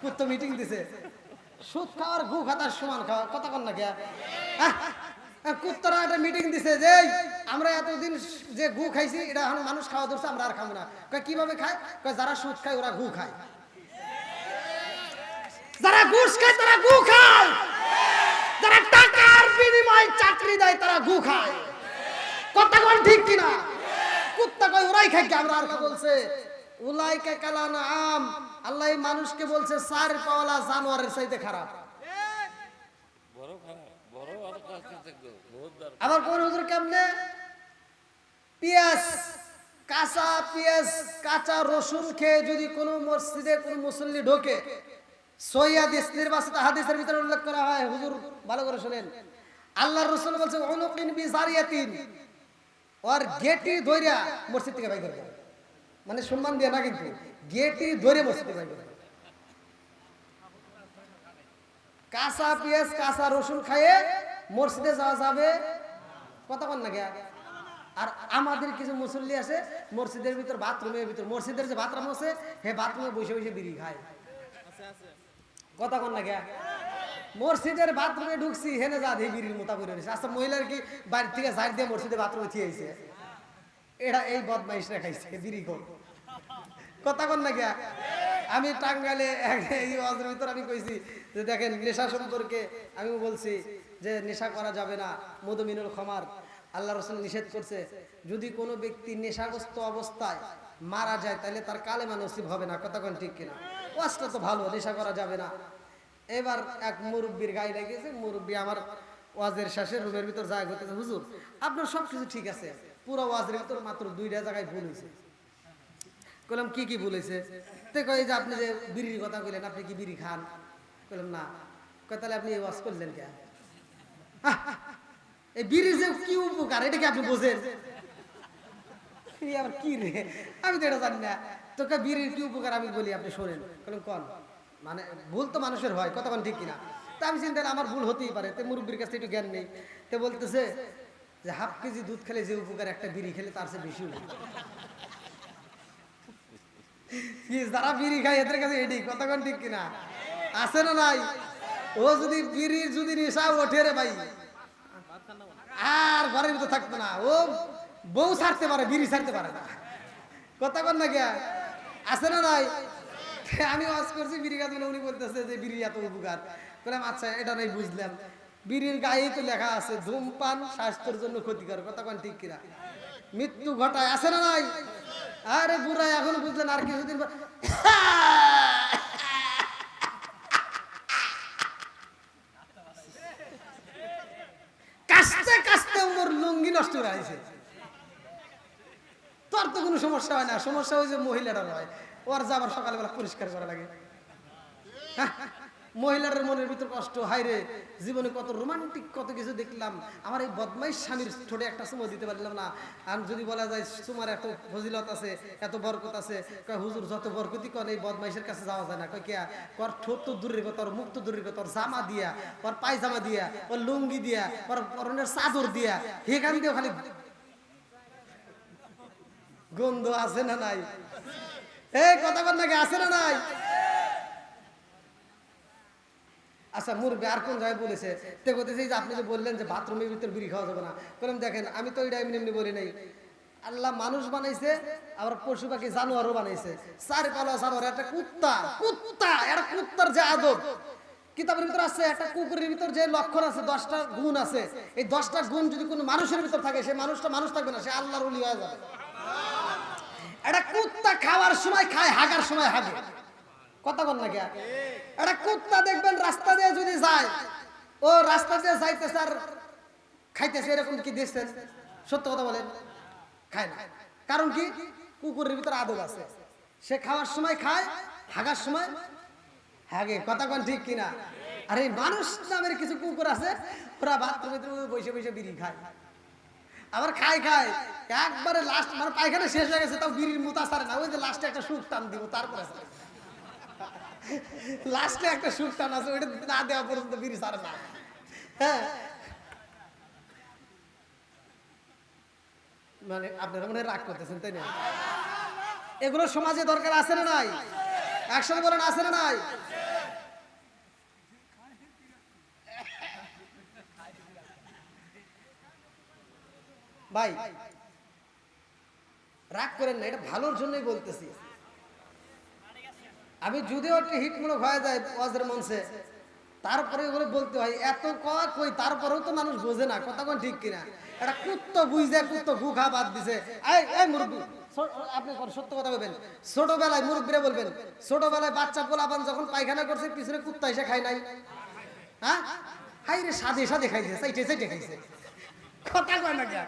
কুত্তা মিটিং দিছে সুদ খাওয়ার গু খাতার সমান খাওয়া কথা কন না কে কুত্তারা একটা মিটিং দিছে যে আমরা এতদিন যে গু খাইছি এটা এখন মানুষ খাওয়া ধরছে আমরা আর খাবো না কিভাবে খায় যারা সুদ খায় ওরা গু খায় যারা ঘুষ খায় তারা গু খায় যারা টাকার বিনিময়ে চাকরি দেয় তারা গু খায় কথা কোন ঠিক কিনা কুত্তা কয় ওরাই খায় কি আমরা আর কে বলছে উলাইকা কালানা আম আল্লাহ মানুষকে বলছে চার পাওয়ালা জানোয়ারের চাইতে খারাপ বড় খারাপ বড় আর কাছে থেকে বহুত দরকার আবার কোন হুজুর কেমনে পেঁয়াজ কাঁচা রসুন খেয়ে যদি কোনো মসজিদে কোনো মুসল্লি ঢোকে সহিহ হাদিস নির্বাচিত হাদিসের ভিতরে উল্লেখ করা হয় হুজুর ভালো করে শুনেন আল্লাহর রাসূল বলেছে উনুকিন বিজারিয়াতিন ওর গেটি ধইরা মসজিদ থেকে বাইর করবে মানে সম্মান দিয়ে না কিন্তু গেটি ধরে মসজিদ থেকে বাইর করবে কাঁচা পেঁয়াজ কাঁচা রসুন খাইয়ে মসজিদে যাওয়া যাবে কথা বল না কে আর আমাদের কিছু মুসল্লি আছে মসজিদের ভিতর বাথরুমের ভিতর মসজিদের যে বাথরুম আছে হে বাথরুমে বসে বসে বিড়ি খায় কথা কন না কে মসজিদের বাথরুমে ঢুকছি হেনে যা দিয়ে বিড়ির মোতা করে রয়েছে আচ্ছা মহিলার কি বাড়ি থেকে ঝাড় দিয়ে মসজিদে বাথরুমে থিয়েছে এটা এই বদমাইশরা খাইছে বিড়ি খোর কথা কন না কে আমি টাঙ্গাইলে এই ওয়াজের ভিতর আমি কইছি যে দেখেন নেশা সম্পর্কে আমি বলছি যে নেশা করা যাবে না মধুমিনুল খমার আল্লাহ রাসূল নিষেধ করছে যদি কোনো ব্যক্তি নেশাগ্রস্ত অবস্থায় মারা যায় তাহলে তার কালেমা নসিব হবে না কথা কোন ঠিক কিনা ওয়াজটা তো ভালো নেশা করা যাবে না এবার এক মুরব্বির গায়ে লেগেছে মুরব্বি আমার ওয়াজের শেষে রুমের ভিতর যায় করতেছে হুজুর আপনার সবকিছু ঠিক আছে পুরো ওয়াজের ভিতর মাত্র 2টা জায়গায় ভুল হয়েছে কইলাম কি কি ভুল হয়েছে তে কই যে আপনি যে বিড়ির কথা কইলেন আপনি কি বিড়ি খান কইলাম না কই তাহলে আপনি এই ওয়াজ করলেন কেন এই বিড়ির যে কি উপকার এটা কি আপনি বোঝেন আবার কি রে আমি তো এটা জানি না তোকে বিড়ির কি উপকার আমি বলি আপনি শোনেন কইলাম কোন মানে ভুল তো মানুষের হয় কতক্ষণ ঠিক কিনা তা আমি চিন্তা আমার ভুল হতেই পারে তো মুরব্বীর কাছে একটু জ্ঞান নেই তো বলতেছে যে হাফ কেজি দুধ খেলে যে উপকার একটা বিড়ি খেলে তার চেয়ে বেশি উপকার যারা বিড়ি খায় এদের কাছে এডি কতক্ষণ ঠিক কিনা আছে না নাই ও যদি বিড়ির যদি নেশা ওঠে রে ভাই আর ঘরের ভিতরে থাকতো না ও বউ ছাড়তে পারে বিড়ি ছাড়তে পারে না কতক্ষণ না গিয়া আছে না নাই আমি ওয়াজ করছি বিড়ি খাতে উনি বলতেছে যে বিড়ি এত উপকার বললাম আচ্ছা এটা নাই বুঝলাম বিড়ির গায়ে তো লেখা আছে ধূমপান স্বাস্থ্যের জন্য ক্ষতিকর কতক্ষণ ঠিক কিনা মৃত্যু ঘটায় আছে না নাই আরে বুড়া এখন বুঝলেন আর কিছুদিন কাশতে কাশতে ওর লুঙ্গি নষ্ট হয়ে আছে তোর তো কোনো সমস্যা হয় না সমস্যা হয় যে মহিলারা হয় ওর যাবার সকালবেলা পরিষ্কার করা লাগে মহিলার মনের ভিতর কষ্ট হায় রে জীবনে কত রোমান্টিক কত কিছু দেখলাম আমার এই বদমাইশ স্বামীর ঠোঁটে একটা চুমো দিতে পারলাম না আর যদি বলা যায় তোমার এত ফজিলত আছে এত বরকত আছে কয় হুজুর যত বরকতি কর এই বদমাইশের কাছে যাওয়া যায় না কয় কে ওর ঠোঁট তো দূরের কথা ওর মুখ তো দূরের কথা ওর জামা দিয়া ওর পায়জামা দিয়া ওর লুঙ্গি দিয়া ওর পরনের চাদর দিয়া সেখান দিয়ে খালি গন্ধ আছে না নাই এই কথা বল নাকি আছে না নাই আচ্ছা মুরব্বী আর কোন জায়গায় বলেছে তে বলতেছে যে আপনি যে বললেন যে বাথরুমের ভিতর বিড়ি খাওয়া যাবে না বললাম দেখেন আমি তো এটা এমনি এমনি বলি নাই আল্লাহ মানুষ বানাইছে আবার পশু পাখি জানোয়ারও বানাইছে চার পালা জানোয়ার একটা কুত্তা একটা কুত্তার যে আদব কিতাবের ভিতর আছে একটা কুকুরের ভিতর যে লক্ষণ আছে 10টা গুণ আছে এই 10টা গুণ যদি কোনো মানুষের ভিতর থাকে সেই মানুষটা মানুষ থাকবে না সে আল্লাহর ওলি হয়ে যাবে একটা কুত্তা খাওয়ার সময় খায় হাগার সময় হাগে কথা বল না কে একটা কুত্তা দেখবেন রাস্তা দিয়ে যদি যায় ও রাস্তা দিয়ে যাইতেছে আর খাইতেছে এরকম কি দেখছেন সত্য কথা বলেন খায় না কারণ কি কুকুরের ভিতর আদব আছে সে খাওয়ার সময় খায় হাগার সময় হাগে কথা কোন ঠিক কিনা আর এই মানুষ নামের কিছু কুকুর আছে ওরা বাথরুমে বসে বসে বিড়ি খায় আবার খায় একবারে লাস্ট মানে পায়খানা শেষ হয়ে গেছে তাও বিড়ির মুতা ছাড়ে না ওই যে লাস্টে একটা সুখ টান দিব তারপরে লাস্টে একটা সুখ টান আছে ওইটা না দেওয়া পর্যন্ত বিড়ি ছাড়ে না হ্যাঁ মানে আপনারা মনে রাগ করতেছেন তাই না এগুলো সমাজে দরকার আছে না নাই একসাথে বলেন আছে না নাই? ভাই রাগ করেন না, এটা ভালোর জন্যই বলতেছি। আমি যদিও একটু হিটমূলক হয়ে যায় ওয়াজের মঞ্চে, তারপরে ওগুলো বলতে হয়। এত কই তারপরেও তো মানুষ বোঝে না, কথা কোন ঠিক কিনা? এটা কুত্তো বুঝে কুত্তো গু খা বাদ দিছে। এই মুরব্বী, আপনি সত্য কথা বলবেন। ছোটবেলায় মুরব্বীরা বলবেন, ছোটবেলায় বাচ্চা পোলাপান যখন পায়খানা করছে পিছনে কুত্তা এসে খায় নাই? হ্যাঁ, হাই রে সাদে সাদে খাইছে, সাইটে সাইটে খাইছে, কথা কয় না কে?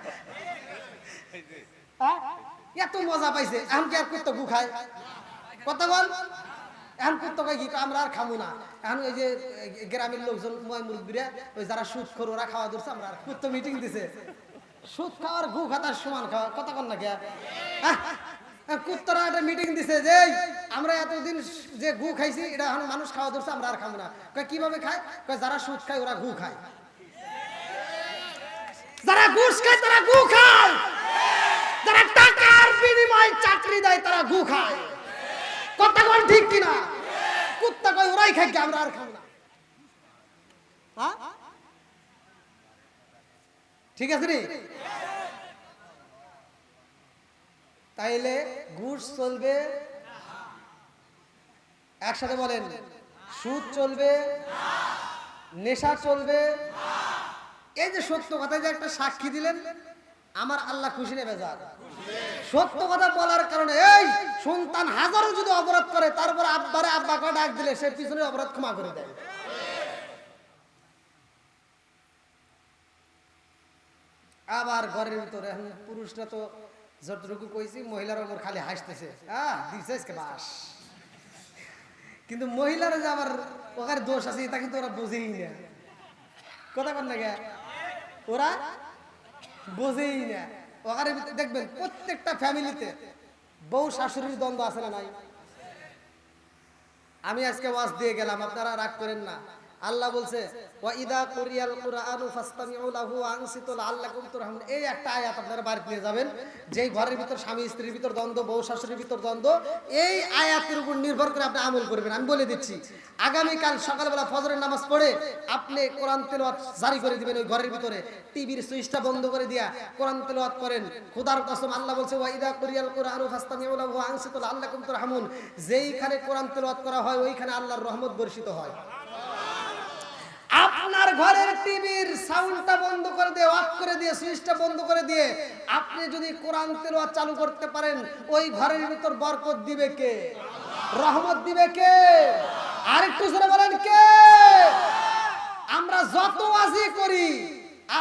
এত মজা পাইছে, এখন কি আর কুত্তো গু খায়? কথা বল। এখন কুত্তো খাই কি? আমরা আর খাবো না। এখন ওই যে গ্রামের লোকজন মুরব্বীরা, ওই যারা সুদ খোর ওরা খাওয়া ধরছে, আমরা আর কুত্তো মিটিং দিছে সুদ খাওয়ার গু খাতার সমান খাওয়া, কথা কন না কে? কুত্তরা একটা মিটিং দিছে যে আমরা এতদিন যে গু খাইছি এটা এখন মানুষ খাওয়া ধরছে, আমরা আর খাবো না। কিভাবে খায়? যারা সুদ খায় ওরা গু খায়, যারা ঘুষ খায় তারা গু খায়, যারা টাকার বিনিময়ে চাকরি দেয় তারা গু খায়, কথা কোন ঠিক কিনা? কুত্তা কয় ওরাই খায়, আমরা আর খাবো না। ঠিক আছে নি? তাইলে ঘুষ চলবে, একসাথে বলেন, সুদ চলবে, নেশা চলবে। এই যে সত্য কথা যে একটা সাক্ষী দিলেন, আমার আল্লাহ খুশি নেবে যার সত্য কথা বলার কারণে। এই সন্তান হাজারো যদি অপরাধ করে, তারপর আব্বারে আব্বা করে ডাক দিলে সে পিছনে অপরাধ ক্ষমা করে দেয়। আবার ঘরের ভিতরে এখন পুরুষরা তো যতটুকু কইছি, মহিলার ওপর খালি হাসতেছে, দিছে বাস। কিন্তু মহিলারা যে আবার ওখানে দোষ আছে এটা কিন্তু ওরা বুঝেই না, কথা বল না, ওরা বোঝেই না। ওখানে দেখবেন প্রত্যেকটা ফ্যামিলিতে বউ শাশুড়ির দ্বন্দ্ব আছে না নাই? আমি আজকে ওয়াজ দিয়ে গেলাম, আপনারা রাগ করেন না। আল্লাহ বলছে ওয়া ইদা কুরিয়াল কুরআনু ফাসতামিউ লাহু ওয়া আনসিতু লাআল্লাকুম তুরহামুন। এই একটা আয়াত আপনারা বাড়িতে নিয়ে যাবেন, যেই ঘরের ভিতর স্বামী স্ত্রীর ভিতর দ্বন্দ্ব, বউ শাশুড়ির ভিতর দ্বন্দ্ব, এই আয়াতের উপর নির্ভর করে আপনি আমল করবেন। আমি বলে দিচ্ছি, আগামীকাল সকালবেলা ফজরের নামাজ পড়ে আপনি কোরআন তেলাওয়াত জারি করে দিবেন। ওই ঘরের ভিতরে টিভির সুইচটা বন্ধ করে দিয়া কোরআন তেলাওয়াত করেন। খোদার কসম, আল্লাহ বলছে ওয়া ইদা কুরিয়াল কুরআনু ফাসতামিউ লাহু ওয়া আনসিতু লাআল্লাকুম তুরহামুন। যেইখানে কোরআন তেলাওয়াত করা হয় ওইখানে আল্লাহর রহমত বর্ষিত হয়। আপনার ঘরের টিভির সাউন্ডটা বন্ধ করে দিয়ে, অফ করে দিয়ে, সুইচটা বন্ধ করে দিয়ে আপনি যদি কোরআন তেলাওয়াত চালু করতে পারেন, ওই ঘরের ভিতর বরকত দিবে কে? রহমত দিবে কে? আরেকটু জোরে বলেন কে? আমরা যত ওয়াজি করি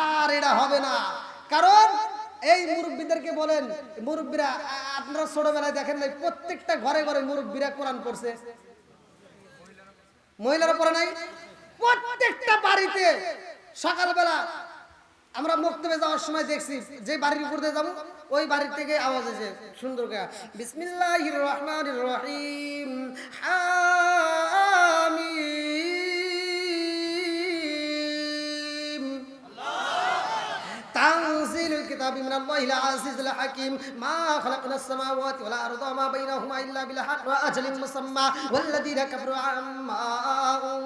আর এটা হবে না, কারণ এই মুরব্বীদেরকে বলেন, মুরব্বীরা আপনারা ছোটবেলায় দেখেন নাই প্রত্যেকটা ঘরে ঘরে মুরব্বীরা কোরআন পড়ছে? মহিলারা পড়ে নাই? প্রত্যেকটা বাড়িতে সকালবেলা আমরা মক্তবে যাওয়ার সময় দেখছি, যে বাড়ির উপর দিয়ে যাবো ওই বাড়ির থেকে আওয়াজ এসে সুন্দর করে বিসমিল্লাহির রহমানির রহিম হামিম তানজিলুল কিতাবি মিনাল্লাহিল আজিজিল হাকিম মা খালাকনাস সামাওয়াতি ওয়াল আরদা ওয়া মা বাইনাহুমা ইল্লা বিল হাক্কি ওয়া আজালিন মুসাম্মা ওয়াল্লাযীনা কাফারু আম্মা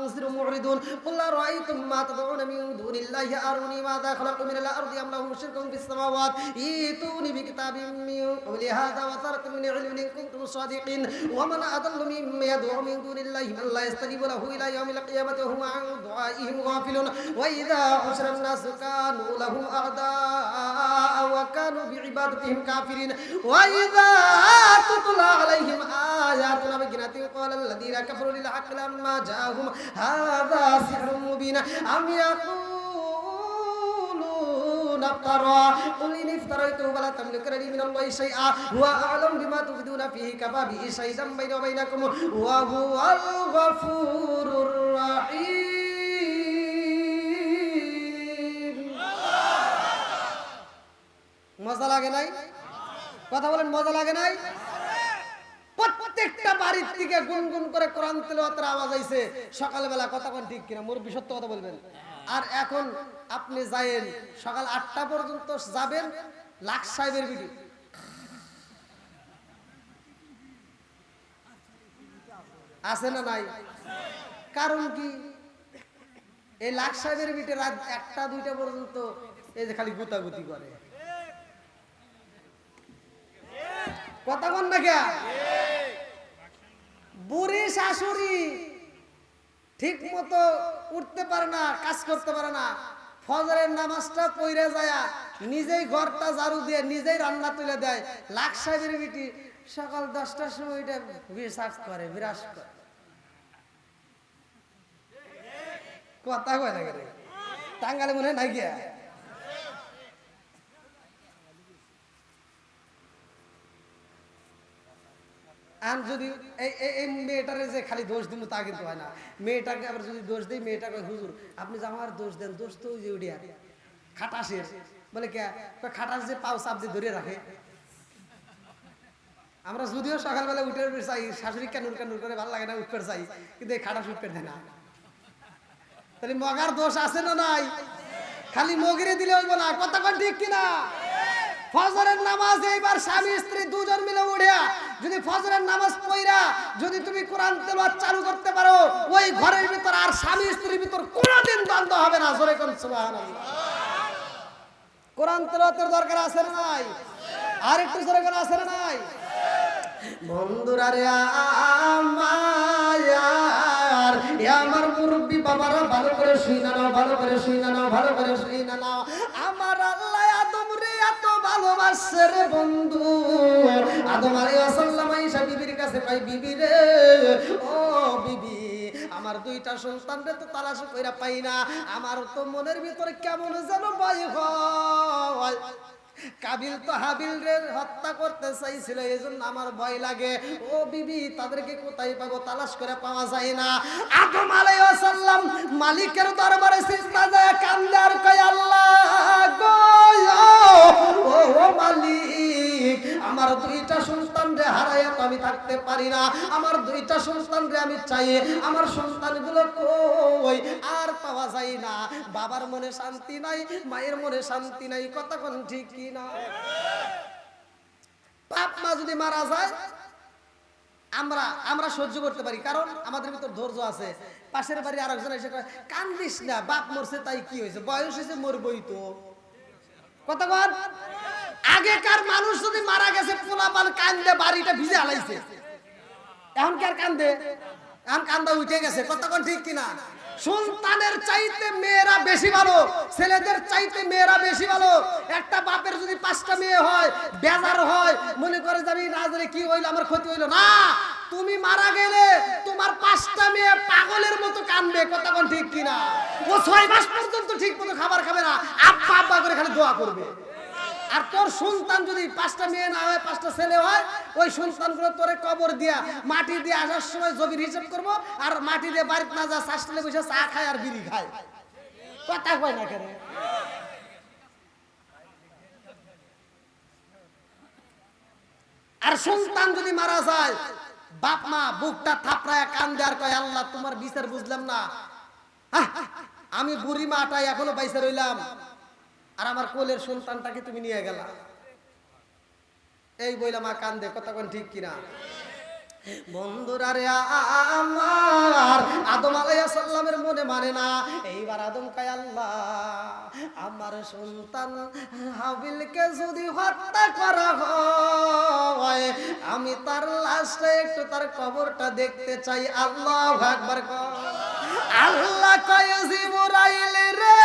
উনজিরু মুরিদুন কুল আরাআইতুম মা তাদউনা মিন দুনিল্লাহি আরুনি মাযা খালাকু মিনাল আরদি আম লাহুম শিরকুন ফিস সামাওয়াত ইতুনি বিকিতাবিম মিন ক্বাবলি হাযা ওয়া তারাতুম মিন ইলমিন ইন কুনতুম সাদিকিন ওয়া মান আদাল্লু মিম্মান ইয়াদউ মিন দুনিল্লাহি মান লা ইয়াস্তাজিবু লাহু ইলা ইয়াউমিল কিয়ামাতি ওয়া হুম আন দুআইহিম গাফিলুন ওয়া ইযা হুশিরান নাসু কানু লাহুম وكانوا بعبادتهم كافرين وإذا تتلى عليهم آياتنا بينات قال الذين كفروا للحق لما جاءهم هذا سحر مبين أم يقولون افترى قل إن افتريته فلا تملكون لي من الله شيئا هو أعلم بما تفيدون فيه كفى به شهيدا بيني وبينكم وهو الغفور الرحيم মজা লাগে নাই? কথা বলেন, মজা লাগে নাই? প্রত্যেকটা বাড়ির থেকে গুনগুন করে কোরআন তেলাওয়াতের আওয়াজ আইছে সকালবেলা, কথা কোন ঠিক কিনা? মুরব্বি সত্য কথা বলবেন। আর এখন আপনি যায়েন সকাল 8টা পর্যন্ত যাবেন, লাখ সাহেবের ভিডিও আছে না নাই? কারণ কি? এই লাখ সাহেবের বিটে রাত 1টা 2টা পর্যন্ত এই যে খালি গুতাগুতি করে। কথা বল না কে? বুড়ি শাশুড়ি ঠিক মতো উঠতে পারে না, কাজ করতে পারে না, ফজরের নামাজটা পইরা যায়, নিজেই ঘরটা ঝাড়ু দিয়ে নিজেই রান্না তুলে দেয়। লাখ সাহেবের বিটি সকাল 10টার সময় এটা বিরাজ করে, বিরাজ করে। কথা কয় না রে? টাঙ্গালে মনে হয় নাই গিয়া। আর যদি এই মেয়েটারে যে খালি দোষ দিব তা কিন্তু হয় না। মেয়েটাকে আবার যদি দোষ দিই, মেয়েটাকে হুজুর আপনি যে আমার দোষ দেন, দোষ তো ওই যে উড়িয়া খাটাসের। বলে কে? খাটাস যে পাও চাপ দিয়ে ধরে রাখে। আমরা যদিও সকালবেলা উঠে চাই, শাশুড়ি কানুর কানুর করে ভালো লাগে না, উঠতে চাই, কিন্তু এই খাটাস উঠতে দেয় না। তাহলে মগার দোষ আছে না নাই? খালি মগিরে দিলে হইব না। কথা কোন ঠিক কিনা? ফজরের নামাজ এইবার স্বামী স্ত্রী দুজন মিলে উঠিয়া যদি ফজরের নামাজ পড়া যদি তুমি কোরআন তেলাওয়াত চালু করতে পারো, ওই ঘরের ভিতর আর স্বামী স্ত্রীর ভিতর কোনোদিন দ্বন্দ্ব হবে না। জোরে কোন সুবহানাল্লাহ। কোরআন তেলাওয়াতের দরকার আছে না নাই? আর একটু জোরে কোন আছে না নাই? বন্ধুরা রে আমার মুরব্বী বাবারা ভালো করে শুই না নাও, ভালো করে শুই না নাও, ভালো করে শুই না নাও। আমার আল্লাহ আদম রে এত ভালোবাসে রে বন্ধু। আদম আলাইহিস সালাম আয়েশা বিবির কাছে কই, বিবি রে ও বিবি, আমার 2টা সন্তান রে তো তালাশ কইরা পাই না। আমার তো মনের ভিতরে কেমন যেন ভয় হয়। কাবিল তো হাবিল রে হত্যা করতে চাইছিল, এজন্য আমার ভয় লাগে। ও বিবি, তাদেরকে কোথায় পাবো? তালাশ করে পাওয়া যায় না। আদম আলাইহিস সালাম মালিকের দরবারে সিজদা যায়, কান্দে আর কয়, আল্লাহ গো ও মালিক, আমার 2টা সন্তান রে হারাইয়া তো আমি থাকতে পারি না। আমার 2টা সন্তান রে আমি চাই, আমার সন্তানগুলো কই? আর পাওয়া যায় না। বাবার মনে শান্তি নাই, মায়ের মনে শান্তি নাই। কথা কোন ঠিক কি না? বাপ মা যদি মারা যায় আমরা সহ্য করতে পারি, কারণ আমাদের ভিতর ধৈর্য আছে। পাশের বাড়ি আরেকজন এসে কয়, কান্দিস না, বাপ মরছে তাই কি হয়েছে, বয়স হয়েছে, মরবই তো। কথা বল। আগেকার মানুষ যদি মারা গেছে, পোলাপান কান্দে, বাড়িটা ভিজে হালাইছে। এখন কি আর কান্দে? এখন কান্দা উঠে গেছে। কথা কোন ঠিক কিনা? সন্তানের চাইতে মেয়েরা বেশি ভালো, ছেলেদের চাইতে মেয়েরা বেশি ভালো। একটা বাপের যদি 5টা মেয়ে হয়, বেজার হয়, মনে করে যাবি না জানি কি হইলো, আমার ক্ষতি হইলো না। তুমি মারা গেলে তোমার 5টা মেয়ে পাগলের মতো কাঁদবে। কথা কোন ঠিক কিনা? ও 6 মাস পর্যন্ত ঠিক মতো খাবার খাবে না, আব্বা আব্বা করে খালি দোয়া করবে। আর তোর সন্তান যদি 5টা মেয়ে না হয়, 5টা ছেলে হয়, ওই সন্তানগুলো তোরে কবর দিয়া মাটি দিয়ে আসার সময় জমির হিসাব করবো, আর মাটি দিয়ে বাড়িতে না যা শাসলে বসে চা খায় আর বিড়ি খায়। কথা কয় না কেন? আর সন্তান যদি মারা যায়, বাপ মা বুকটা থাপড়ায় কান্দে আর কয়, আল্লাহ তোমার বিচার বুঝলাম না, আমি বুড়ি মাটাই এখনো বাইসা রইলাম, আর আমার কোলের সন্তানটাকে তুমি নিয়ে গেলা। এই বইলা মা কান্দে। কথা কোন ঠিক কিনা? বন্ধুরা রে আমার আদম আলাইহিস সালামের মনে মানে না। এইবার আদম কয়, আল্লাহ আমার সন্তান হাবিলকে যদি হত্যা করা হয়, আমি তার লাশটা একটু, তার কবরটা দেখতে চাই। আল্লাহু আকবার কয়। আল্লাহ কয়, জিবরাইল রে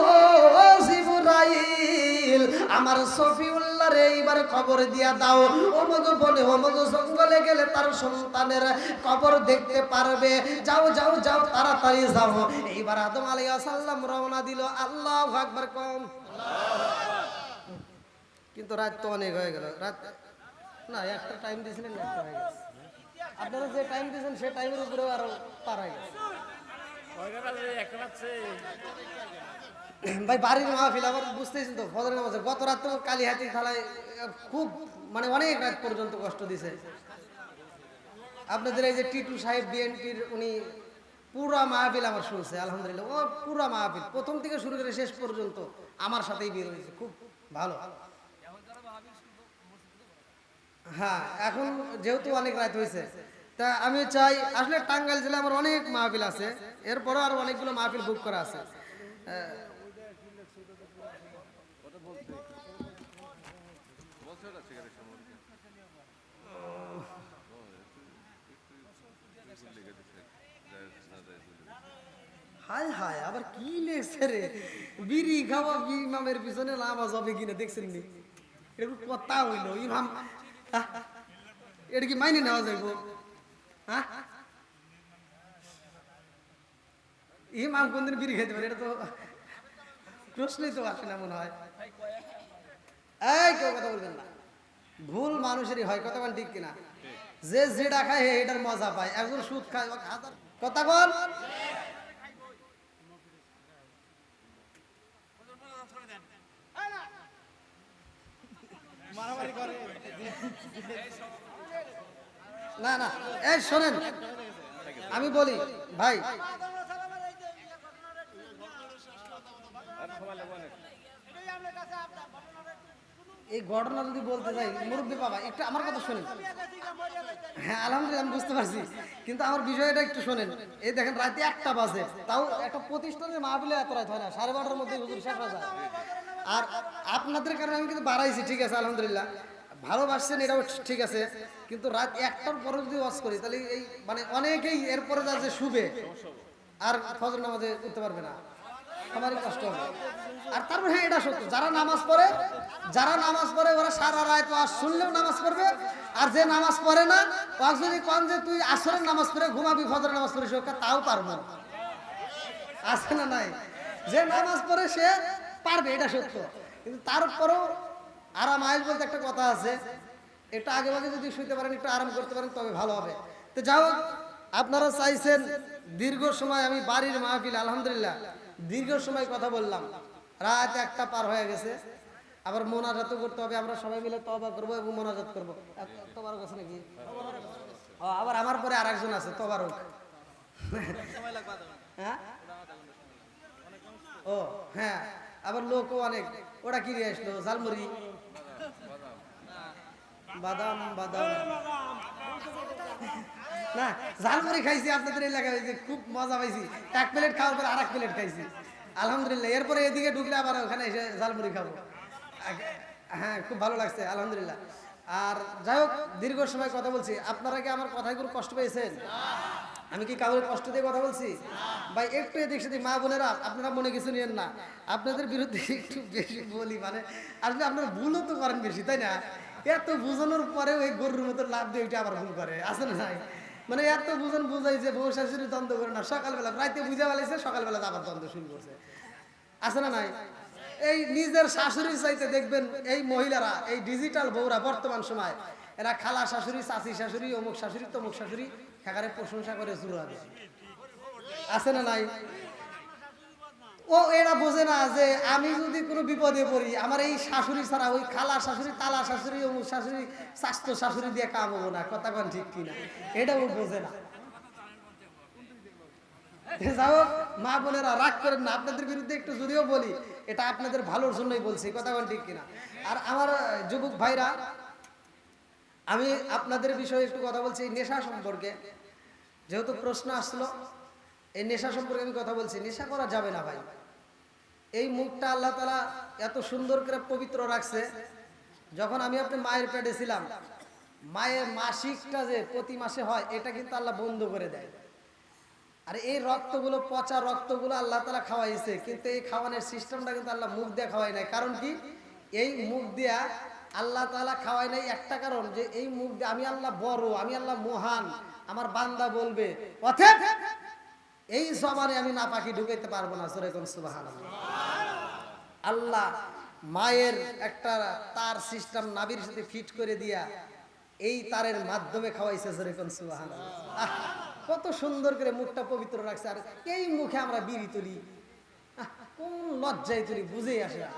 ও জিবরাইল, আমার সফিউল্লাহ রে এইবার কবর দিয়া দাও। অমুক বনে অমুক জঙ্গলে গেলে তার সন্তানের কবর দেখতে পারবে। যাও যাও যাও, তাড়াতাড়ি যাও। এইবার আদম আলাইহিস সালাম রওনা দিল। আল্লাহু আকবার কম। কিন্তু রাত তো অনেক হয়ে গেল। রাত না, একটা টাইম দিয়েছিলেন, একটা হয়ে গেছে। আপনারা যে টাইম দিয়েছেন সেই টাইমের উপরেও আরো পার হয়ে গেছে। ভাই বাড়ির মাহফিল আবার বুঝতেছেন তো, ফজরের নামাজে গত রাত তো কালীহাতি থালায় খুব মানে অনেক রাত পর্যন্ত কষ্ট দিছে আপনাদের। এই যে টিটু সাহেব বিএনপির, উনি পুরা মাহফিল আমার শুনছে, আলহামদুলিল্লাহ। ও পুরা মাহফিল প্রথম থেকে শুরু করে শেষ পর্যন্ত আমার সাথেই বের হয়েছে, খুব ভালো। হ্যাঁ, এখন যেহেতু অনেক রাত হয়েছে, তা আমি চাই আসলে টাঙ্গাইল জেলায় আমার অনেক মাহফিল আছে, এরপরও আরো অনেকগুলো মাহফিল বুক করা আছে। হায় হায়, আবার কি লেগছে রে? বিড়ি খাওয়া ইমামের পিছনে নামাজ হবে কিনা দেখছেন নি? এটা কথা হইলো ইমাম, আহ, এটা কি মাইনে নেওয়া যাইব? হ্যাঁ, ইমাম কোনদিন বিড়ি খেতে পারে? এটা তো প্রশ্নই তো আসে না মনে হয়। এই কেউ কথা বলবেন না, ভুল মানুষেরই হয়, কথা বল ঠিক কিনা? যে যেটা খায় এটার মজা পায়। একজন সুদ খায়, কথা বল। না না, এই শোনেন, আমি বলি ভাই, এই ঘটনা যদি বলতে যাই মুরব্বী বাবা, একটু আমার কথা শোনেন। হ্যাঁ আলহামদুলিল্লাহ আমি বুঝতে পারছি, কিন্তু আমার বিষয়টা একটু শোনেন। এই দেখেন রাতে 1টা বাজে, তাও একটা প্রতিষ্ঠানের মাহফিলে এত রাত হয় না, 12:30টার মধ্যে হুজুর শেষ হয়ে যায়। আর আপনাদের কারণে আমি কিন্তু বাড়াইছি, ঠিক আছে আলহামদুলিল্লাহ, ভালোবাসছেন এটাও ঠিক আছে, কিন্তু রাত 1টার পরে যদি ওয়াজ করি তাহলে এই মানে অনেকেই এরপরে যা যে শুবে আর ফজর নামাজে উঠতে পারবে না, আমারই কষ্ট হবে। আর তারপর হ্যাঁ এটা সত্য, যারা নামাজ পড়ে ওরা সারা রাত ওয়াজ শুনলেও নামাজ পড়বে। আর যে নামাজ পড়ে না, ওয়াজ যদি কন যে তুই আসরের নামাজ পড়ে ঘুমাবি, ফজরের নামাজ পড়ে শোকা, তাও পারবো না। আছে না নাই? যে নামাজ পড়ে সে পারবে, এটা সত্য, কিন্তু তারপরেও আরাম আয়েস বলতে একটা কথা আছে, একটু আগে ভাগে যদি শুইতে পারেন, একটু আরাম করতে পারেন, তবে ভালো হবে। তো যাও, আপনারা চাইছেন দীর্ঘ সময় আমি বাড়ির মাহফিল, আলহামদুলিল্লাহ দীর্ঘ সময় কথা বললাম, রাত 1টা পার হয়ে গেছে, আবার মোনাজাতও করতে হবে, আমরা সবাই মিলে তওবা করবো এবং মোনাজাত করবো। তোবারক আছে নাকি? ও, আবার আমার পরে আরেকজন আছে তোবারক। হ্যাঁ, ও হ্যাঁ, আবার লোকও অনেক। ওটা কি নিয়ে আসলো? ঝালমুড়ি, বাদাম বাদাম না, ঝালমুড়ি খাইছি আপনাদের এলাকায়, যে খুব মজা পাইছি। 1 প্লেট খাওয়ার পর আরেক প্লেট খাইছি আলহামদুলিল্লাহ। এরপরে এদিকে ঢুকলে আবার ওখানে এসে ঝালমুড়ি খাবো। হ্যাঁ, খুব ভালো লাগছে আলহামদুলিল্লাহ। আর যাই হোক, দীর্ঘ সময় কথা বলছি, আপনারা কি আমার কথায় কোনো কষ্ট পেয়েছেন? আমি কি কাউকে কষ্ট দিয়ে কথা বলছি? ভাই একটু এদিক সেদিক, মা বোনেরা আপনারা মনে কিছু নিয়েন না, আপনাদের বিরুদ্ধে একটু বেশি বলি, মানে আসলে আপনারা ভুলও তো করেন বেশি, তাই না? এত বুঝানোর পরেও এই গরুর মতো লাভ দিয়ে ওইটা আবার ভুল করে, আছে না নাই? মানে এত বুঝাই যে বউ শাশুড়ি দ্বন্দ্ব করে না, সকালবেলা রাইতে বুঝা ফেলাইছে, সকালবেলা আবার দ্বন্দ্ব শুরু করছে, আছে না নাই? এই নিজের শাশুড়ির চাইতে দেখবেন এই মহিলারা, এই ডিজিটাল বউরা বর্তমান সময়, এরা খালা শাশুড়ি, চাচি শাশুড়ি, অমুক শাশুড়ি, তমুক শাশুড়ি এখানে প্রশংসা করে জুড়াবে, আছে না নাই? ও এরা বোঝে না যে আমি যদি কোনো বিপদে পড়ি, আমার এই শাশুড়ি ছাড়া ওই খালা শাশুড়ি, তালা শাশুড়ি, অমুক শাশুড়ি, স্বাস্থ্য শাশুড়ি দিয়ে কাম হবো না, কথা কন ঠিক কিনা? এটা ও বোঝে না। যাই হোক, মা বোনেরা রাগ করেন না, আপনাদের বিরুদ্ধে একটু যদিও বলি, এটা আপনাদের ভালোর জন্যই বলছি, কথা বল ঠিক কিনা? আর আমার যুবক ভাইরা, আমি আপনাদের বিষয়ে একটু কথা বলছি এই নেশা সম্পর্কে, যেহেতু প্রশ্ন আসলো, এই নেশা সম্পর্কে আমি কথা বলছি। নেশা করা যাবে না ভাই। এই মুখটা আল্লাহ তাআলা এত সুন্দর করে পবিত্র রাখছে। যখন আমি আপনার মায়ের পেটে ছিলাম, মায়ের মাসিকটা যে প্রতি মাসে হয়, এটা কিন্তু আল্লাহ বন্ধ করে দেয়। আর এই রক্তগুলো, পচা রক্তগুলো আল্লাহ তাআলা খাওয়াইছে, কিন্তু এই খাওয়ানোর সিস্টেমটা কিন্তু আল্লাহ মুখ দিয়ে খাওয়াই নাই। কারণ কি? এই মুখ দিয়া আল্লাহ তাআলা খাওয়াই নাই একটা কারণ, যে এই মুখ দিয়ে আমি আল্লাহ বড়, আমি আল্লাহ মহান, আমার বান্দা বলবে, অতএব এই জবানে আমি নাপাকি ঢুকাইতে পারবো না। সূরা সুবহানাল্লাহ। আল্লাহ মায়ের একটা তার সিস্টেম নাভির সাথে ফিট করে দিয়া এই তারের মাধ্যমে খাওয়াইছে। যেরকম সুবহানাল্লাহ, কত সুন্দর করে মুখটা পবিত্র রাখছে। আর এই মুখে আমরা বিড়ি তুলি, কোন লজ্জায় তুলি বুঝেই আসে না।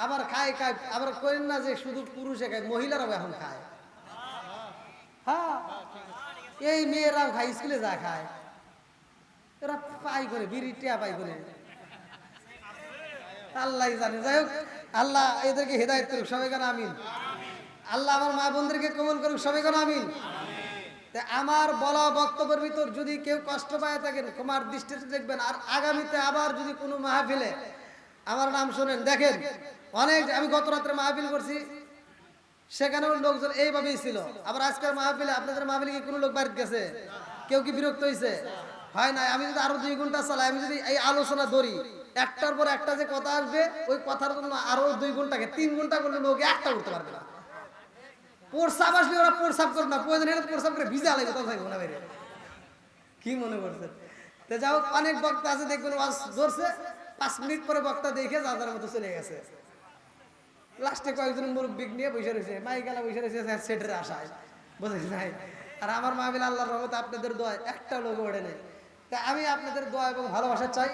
আবার খায়, আবার করেন না যে শুধু পুরুষে খায়, মহিলারাও এখন খায়। হ্যাঁ, এই মেয়েরাও খায়, স্কুলে যা খায়, এরা পাই করে বিড়ি টিয়া পাই করে, আল্লাহ জানে। যাই হোক, আল্লাহ এদেরকে হেদায়েত করুক, সবাই কেন আমিন। আল্লাহ আমার মা বোনদেরকে কবুল করুক, সবাই কোন আমিন। তা আমার বলা বক্তব্যের ভিতর যদি কেউ কষ্ট পায় থাকেন ক্ষমার দৃষ্টিতে দেখবেন। আর আগামীতে আবার যদি কোনো মাহফিলে আমার নাম শোনেন, দেখেন অনেক, আমি গত রাত্রে মাহফিল করছি, সেখানেও লোকজন এইভাবেই ছিল। আবার আজকের মাহফিলে, আপনাদের মাহফিলে কি কোনো লোক বাড়িতে গেছে? কেউ কি বিরক্ত হয়েছে? হয় না। আমি যদি আরো 2 ঘন্টা চালাই, আমি যদি এই আলোচনা ধরি, একটার পর একটা যে কথা আসবে, ওই কথার জন্য আরো 2 ঘন্টাকে 3 ঘন্টা করলে লোক একটা করতে পারবে না। প্রসাব আসলে ওরা প্রসাব করবে না, প্রয়োজন হলে প্রসাব করে ভিজা লাগবে, কথা থাকবো না বাইরে। কি মনে করছেন? তো যাও, অনেক বক্তা আছে দেখবেন ওয়াজ ধরছে, 5 মিনিট পরে বক্তা দেখে যাদের মতো চলে গেছে। লাস্টে কয়েকজন মুরব্বী নিয়ে বসে রয়েছে, মাইকালা বসে রয়েছে সেটের আশায়, বুঝেছ নাই। আর আমার মাহফিল আল্লাহর রহমতে আপনাদের দোয়ায় একটা লোক ওঠে নেই। তা আমি আপনাদের দোয়া এবং ভালোবাসা চাই।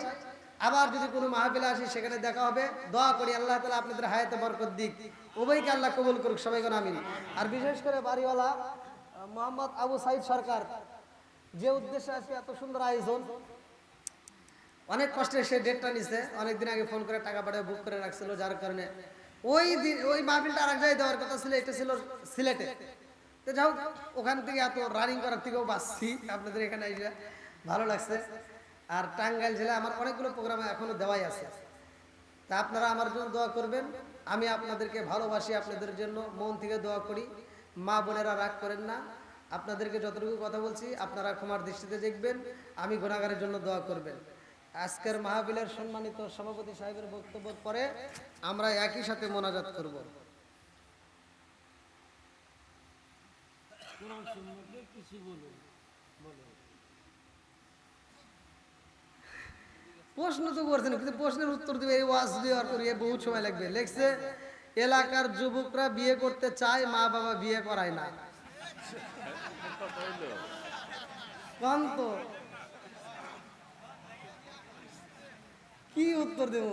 আবার যদি কোনো মাহফিলে আসি, সেখানে দেখা হবে। দোয়া করি আল্লাহ তাআলা আপনাদের হায়াতে বরকত দিক, উভয়কে আল্লাহ কবুল করুক, সবাই কোন আমিন। আর বিশেষ করে বাড়িওয়ালা মোহাম্মদ আবু সাইদ সরকার, যে উদ্দেশ্যে আজকে এত সুন্দর আয়োজন, অনেক কষ্টে সে ডেটটা নিছে, অনেকদিন আগে ফোন করে টাকা পাঠিয়ে বুক করে রাখছিল, যার কারণে ওই দিন ওই মাহফিলটা আরেক জায়গায় দেওয়ার কথা ছিল, এটা ছিল সিলেটে। তো যাও, ওখান থেকে এত রানিং করার থেকেও বাঁচছি, আপনাদের এখানে এসে ভালো লাগছে। আর টাঙ্গাইল জেলায় আমার অনেকগুলো প্রোগ্রাম এখনো দেওয়াই আছে। তা আপনারা আমার জন্য দোয়া করবেন। আমি আপনাদেরকে ভালোবাসি, আপনাদের জন্য মন থেকে দোয়া করি। মা বোনেরা রাগ করেন না, আপনাদেরকে যতটুকু কথা বলছি আপনারা ক্ষমার দৃষ্টিতে দেখবেন, আমি গুনাহগারের জন্য দোয়া করবেন। আজকের মাহফিলের সম্মানিত সভাপতি সাহেবের বক্তব্যের পরে আমরা একই সাথে মোনাজাত করব। প্রশ্ন তো করছেন, কিন্তু প্রশ্নের উত্তর দিবে এই ওয়াজ দেওয়ার পরে বহুত সময় লাগবে। লেখছে এলাকার যুবকরা বিয়ে করতে চায়, মা বাবা বিয়ে করায় না। কোন তো কি উত্তর দেব?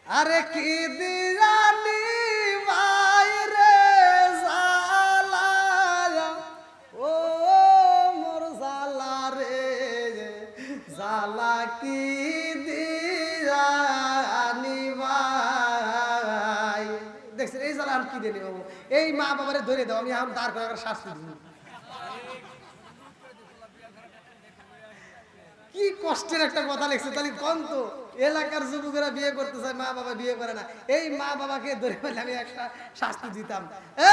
আরে কি দিরানি বাইরে জালা, ও মোর জালা রে জালা, কি দিরানি ভাই। দেখছেন এই জালা আর কি দেনি বাবু, এই মা বাবারে ধরে দাও, আমি এখন দাঁড় করে শাস্তি দিব। কি কষ্টের একটা কথা লিখছে, তাহলে কোন তো এলাকার যুবকেরা বিয়ে করতে চায়, মা বাবা বিয়ে করে না, এই মা বাবাকে ধরে পেলে আমি একটা শাস্তি দিতাম।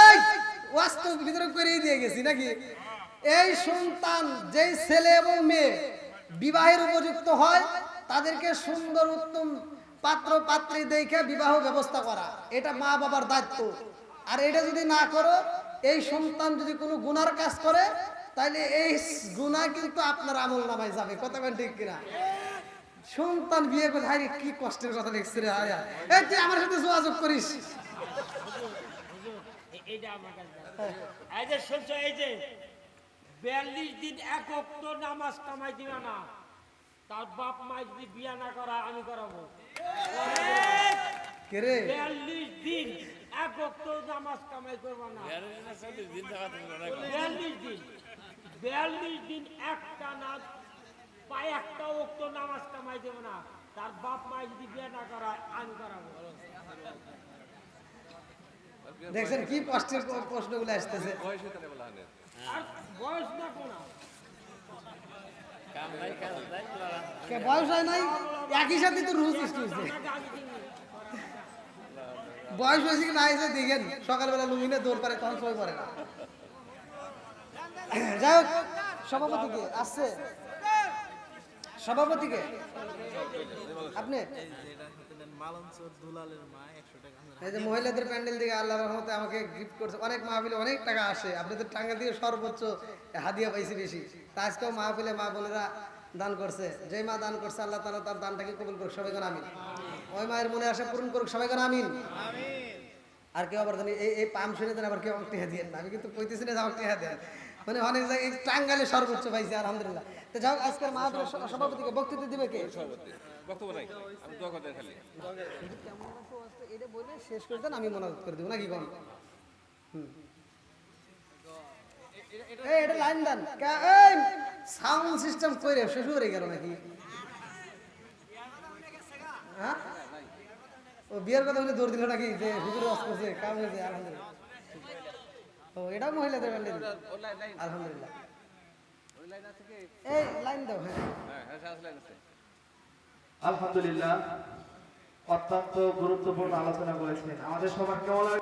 এই বাস্তব ভিতরে করেই দিয়ে গেছি নাকি। এই সন্তান, যেই ছেলে এবং মেয়ে বিবাহের উপযুক্ত হয়, তাদেরকে সুন্দর উত্তম পাত্র পাত্রী দেখে বিবাহ ব্যবস্থা করা, এটা মা বাবার দায়িত্ব। আর এটা যদি না করো, এই সন্তান যদি কোনো গুনার কাজ করে, তাইলে এই গুনাহ কিন্তু আপনার আমল নামায় যাবে, কথা বলেন ঠিক কিনা। সন্তান বিয়ে করে, হায় রে কি কষ্টের কথা লিখছে রে। হায় এই তুই আমার সাথে যোগাযোগ করিস। এইটা আমার কাছে এই যে শুনছো, এই যে 42 দিন এক ওয়াক্ত নামাজ কামাই দিবে না, তার বাপ মা যদি বিয়া না করা, আমি করাবো। কে রে? 42 দিন এক ওয়াক্ত নামাজ কামাই করবে না, 42 দিন একটা না পায় একটা ওয়াক্ত নামাজ কামাই দেবে না, তার বাপ মা যদি বিয়া না করা, আমি করাবো। দেখছেন কি কষ্টের প্রশ্নগুলো আসতেছে। আর বয়স দেখো না, কে বয়স হয় নাই, একই সাথে তো রুহ সৃষ্টি হয়েছে। বয়স হয়েছে কি না হয়েছে দেখেন, সকালবেলা লুঙ্গিনে দৌড় পারে, তখন সবাই পারে না। যাই হোক, সভাপতিকে আসছে, সভাপতিকে আপনি এই যে মহিলাদের প্যান্ডেল দিকে আল্লাহর রহমতে আমাকে গিফট করছে, অনেক মাহফিলে অনেক টাকা আসে, আপনাদের টাঙ্গা দিয়ে সর্বোচ্চ হাদিয়া পাইছি বেশি। তা আজকেও মাহফিলে মা বোনেরা দান করছে, যেই মা দান করছে আল্লাহ তাআলা তার দানটাকে কবুল করুক, সবাই কোন আমিন। ওই মায়ের মনে আশা পূরণ করুক, সবাই কোন আমিন। আর কেউ আবার জানি এই পাম শুনে দেন, আবার কেউ আমাকে টেহা দিয়ে না, আমি কিন্তু কইতেছি না যে আমাকে টেহা দেন, মানে অনেক জায়গায় টাঙ্গালে সর্বোচ্চ পাইছে আলহামদুলিল্লাহ। তো যাও, আজকের মাহফিলের সভাপতিকে বক্তৃতা দিবে কে? বক্তব্য নাই, আমি দোয়া করতে খালি এটা বলে শেষ করে দেন, আমি মনোনীত করে দেবো নাকি কোন। এটা লাইন দেন, এই সাউন্ড সিস্টেম করে শেষ হয়ে গেল নাকি? হ্যাঁ, ও ও বিয়ের কথা বলে দৌড় দিল নাকি যে হুজুর ওয়াজ করছে কাম হয়েছে আলহামদুলিল্লাহ ও এটাও মহিলাদের ব্যান্ডেজ আলহামদুলিল্লাহ এই লাইন দাও হ্যাঁ আলহামদুলিল্লাহ অত্যন্ত গুরুত্বপূর্ণ আলোচনা করেছেন আমাদের সবার কেমন লাগে